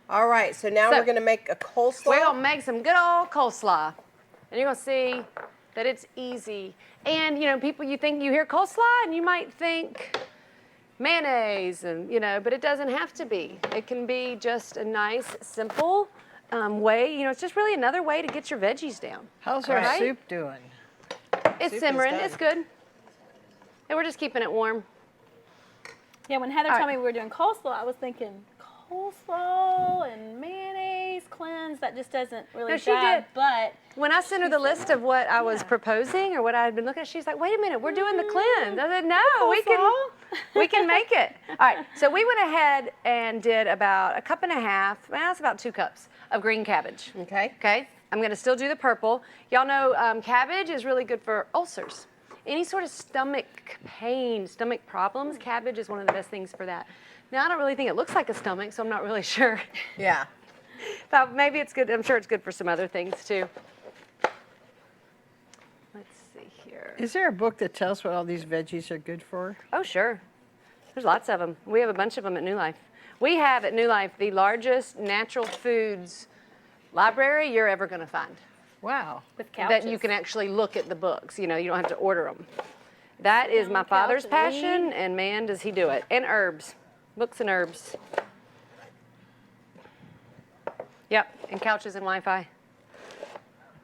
All right, so now we're going to make a coleslaw. We're going to make some good old coleslaw. And you're going to see that it's easy. And, you know, people, you hear coleslaw and you might think mayonnaise, and, you know, but it doesn't have to be. It can be just a nice, simple way. You know, it's just really another way to get your veggies down. How's our soup doing? It's simmering. It's good. And we're just keeping it warm. Yeah, when Heather told me we were doing coleslaw, I was thinking coleslaw and mayonnaise cleanse. That just doesn't really No, she did. But when I sent her the list of what I was proposing or what I had been looking at, she's like, "Wait a minute, we're doing the cleanse." I said, "No, we can make it." All right, so we went ahead and did about 1.5 cups. Well, it's about 2 cups of green cabbage. Okay. Okay. I'm going to still do the purple. Y'all know cabbage is really good for ulcers. Any sort of stomach pain, stomach problems, cabbage is one of the best things for that. Now, I don't really think it looks like a stomach, so I'm not really sure. Yeah. But maybe it's good. I'm sure it's good for some other things, too. Let's see here. Is there a book that tells what all these veggies are good for? Oh, sure. There's lots of them. We have a bunch of them at New Life. We have at New Life the largest natural foods library you're ever going to find. Wow. with couches. That you can actually look at the books. You know, you don't have to order them. That is my father's passion, and man, does he do it. And herbs. Books and herbs. Yep, and couches and Wi-Fi.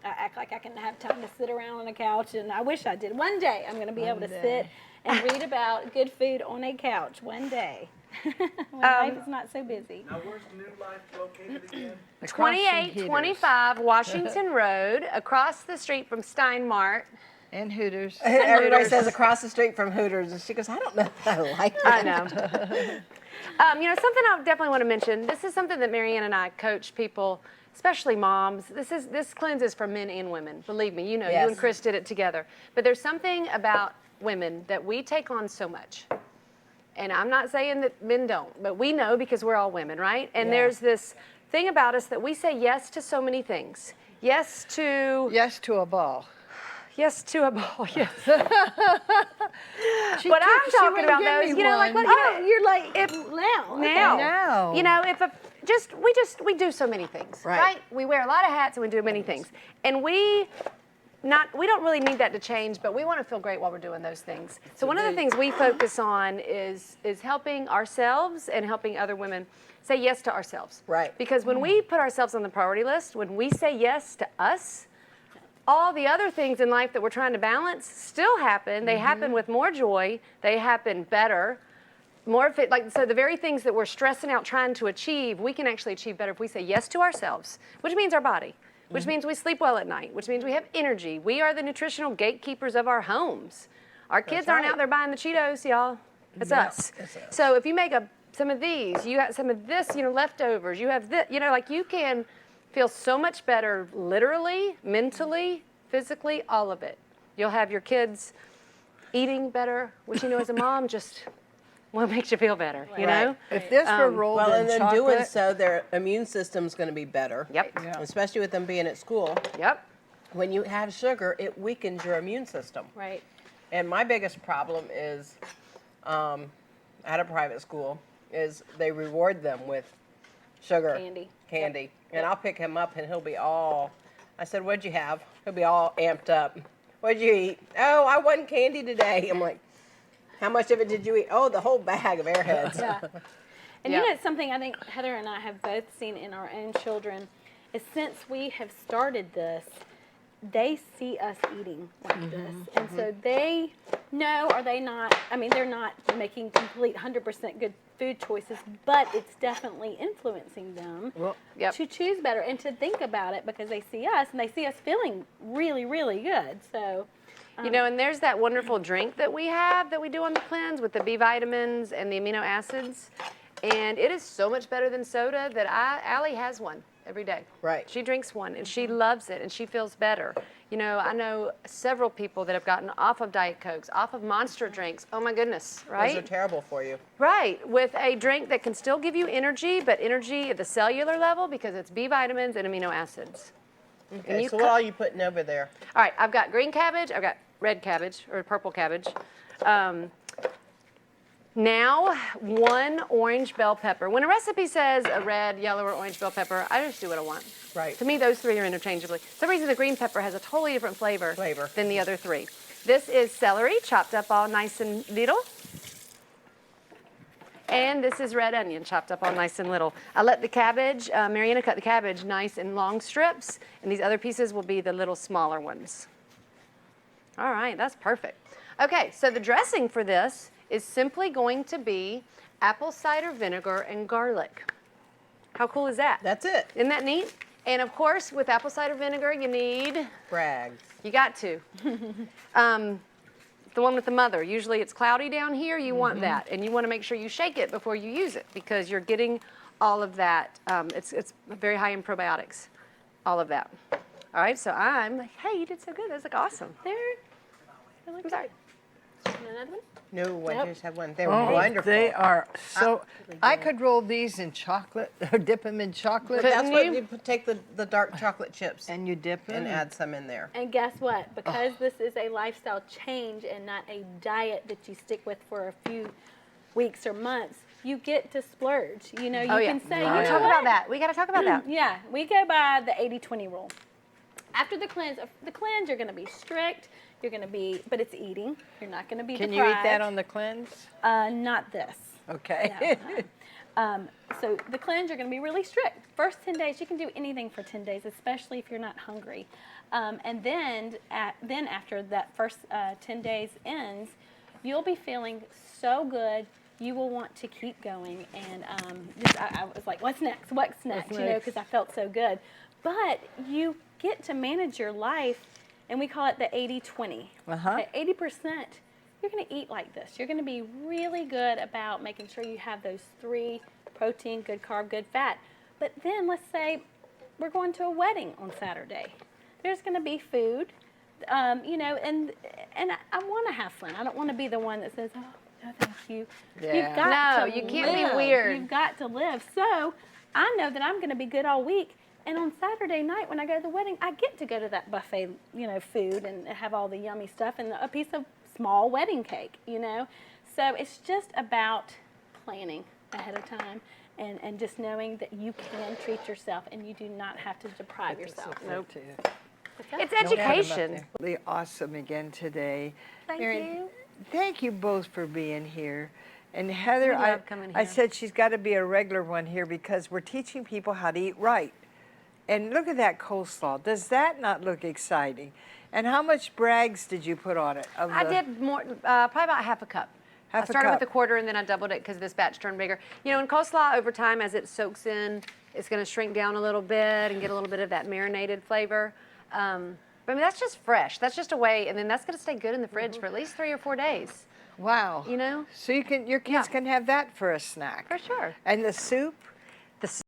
I act like I can have time to sit around on a couch, and I wish I did. One day, I'm going to be able to sit and read about good food on a couch. One day. When life is not so busy. Now, where's New Life located again? 2825 Washington Road, across the street from Steinmart. And Hooters. Everybody says across the street from Hooters, and she goes, I don't know if I like that. I know. You know, something I definitely want to mention, this is something that Marianne and I coach people, especially moms. This cleanse is for men and women. Believe me, you know, you and Chris did it together. But there's something about women that we take on so much. And I'm not saying that men don't, but we know because we're all women, right? And there's this thing about us that we say yes to so many things. Yes to... Yes to a ball. Yes to a ball, yes. She But took- I'm she talking wouldn't about give those, me you know, like one. what, you know, You're like, now. Now. You know, we do so many things, right? We wear a lot of hats and we do many things. And we don't really need that to change, but we want to feel great while we're doing those things. So one of the things we focus on is helping ourselves and helping other women say yes to ourselves. Right. Because when we put ourselves on the priority list, when we say yes to us, all the other things in life that we're trying to balance still happen. They happen with more joy. They happen better. More fit, like, so the very things that we're stressing out trying to achieve, we can actually achieve better if we say yes to ourselves, which means our body, which means we sleep well at night, which means we have energy. We are the nutritional gatekeepers of our homes. Our kids aren't out there buying the Cheetos, y'all. It's us. So if you make some of these, you got some of this, you know, leftovers, you have this, you know, like you can feel so much better literally, mentally, physically, all of it. You'll have your kids eating better, which, you know, as a mom, just what makes you feel better, you know? If this were rolled Well, in and then chocolate, doing so, their immune system's going to be better. Yep. Especially with them being at school. Yep. When you have sugar, it weakens your immune system. Right. And my biggest problem is, at a private school, is they reward them with sugar. Candy. And I'll pick him up and he'll be all, I said, what'd you have? He'll be all amped up. What'd you eat? Oh, I wasn't candy today. I'm like, how much of it did you eat? Oh, the whole bag of Airheads. Yeah. And you know, it's something I think Heather and I have both seen in our own children is since we have started this, they see us eating like this. And so they know, are they not, I mean, they're not making complete 100% good food choices, but it's definitely influencing them to choose better and to think about it because they see us and they see us feeling really, really good. So, You know, and there's that wonderful drink that we have that we do on the cleanse with the B vitamins and the amino acids. And it is so much better than soda that Allie has one every day. Right. She drinks one and she loves it and she feels better. You know, I know several people that have gotten off of Diet Cokes, off of Monster drinks. Oh my goodness, right? Those are terrible for you. Right, with a drink that can still give you energy, but energy at the cellular level because it's B vitamins and amino acids. Okay, so what are you putting over there? All right, I've got green cabbage, I've got red cabbage or purple cabbage. Now, 1 orange bell pepper. When a recipe says a red, yellow, or orange bell pepper, I just do what I want. Right. To me, those 3 are interchangeably. For some reason, the green pepper has a totally different flavor Flavor. than the other 3. This is celery, chopped up all nice and little. And this is red onion, chopped up all nice and little. I let the cabbage, Mariana cut the cabbage nice in long strips, and these other pieces will be the little smaller ones. All right, that's perfect. Okay, so the dressing for this is simply going to be apple cider vinegar and garlic. How cool is that? That's it. Isn't that neat? And of course, with apple cider vinegar, you need, Brags. you got to. The one with the mother. Usually it's cloudy down here, you want that. And you want to make sure you shake it before you use it because you're getting all of that. It's very high in probiotics, all of that. All right, so hey, you did so good. That's like awesome. There. I'm sorry. Another one? No, I Nope. just had one. They're Oh, wonderful. they are so. really I good. could roll these in chocolate or dip them in chocolate. Could- That's what you? you take the dark chocolate chips And you dip them. and add some in there. And guess what? Because this is a lifestyle change and not a diet that you stick with for a few weeks or months, you get to splurge. You know, you Oh, yeah. can say, We you gotta know talk what? about that. We got to talk about that. Yeah, we go by the 80-20 rule. After the cleanse, you're going to be strict. You're going to be, but it's eating. You're not going to be Can deprived. you eat that on the cleanse? Not this. Okay. No. So the cleanse, you're going to be really strict. First 10 days, you can do anything for 10 days, especially if you're not hungry. And then after that first 10 days ends, you'll be feeling so good. You will want to keep going. And I was like, what's next? What's next? You know, next? because I felt so good. But you get to manage your life, and we call it the 80-20. Uh-huh. At 80%, you're going to eat like this. You're going to be really good about making sure you have those 3: protein, good carb, good fat. But then let's say we're going to a wedding on Saturday. There's going to be food, you know, and I want to have fun. I don't want to be the one that says, oh, no, thank you. Yeah. You've got No, to you can't be live. weird. You've got to live. So I know that I'm going to be good all week. And on Saturday night when I go to the wedding, I get to go to that buffet, you know, food and have all the yummy stuff and a piece of small wedding cake, you know. So it's just about planning ahead of time and just knowing that you can treat yourself and you do not have to deprive yourself. Nope. It's education. Really awesome again today. Thank Mary, you. Thank you both for being here. And Heather, We love coming I here. said she's got to be a regular one here because we're teaching people how to eat right. And look at that coleslaw. Does that not look exciting? And how much Bragg's did you put on it? I did more, probably about half a cup. Half I a started with cup. a quarter and then I doubled it because this batch turned bigger. You know, in coleslaw, over time, as it soaks in, it's going to shrink down a little bit and get a little bit of that marinated flavor. But I mean, that's just fresh. That's just a way, and then that's going to stay good in the fridge for at least 3 or 4 days. Wow. You know? So your kids Yeah. can have that for a snack. For sure. And the soup?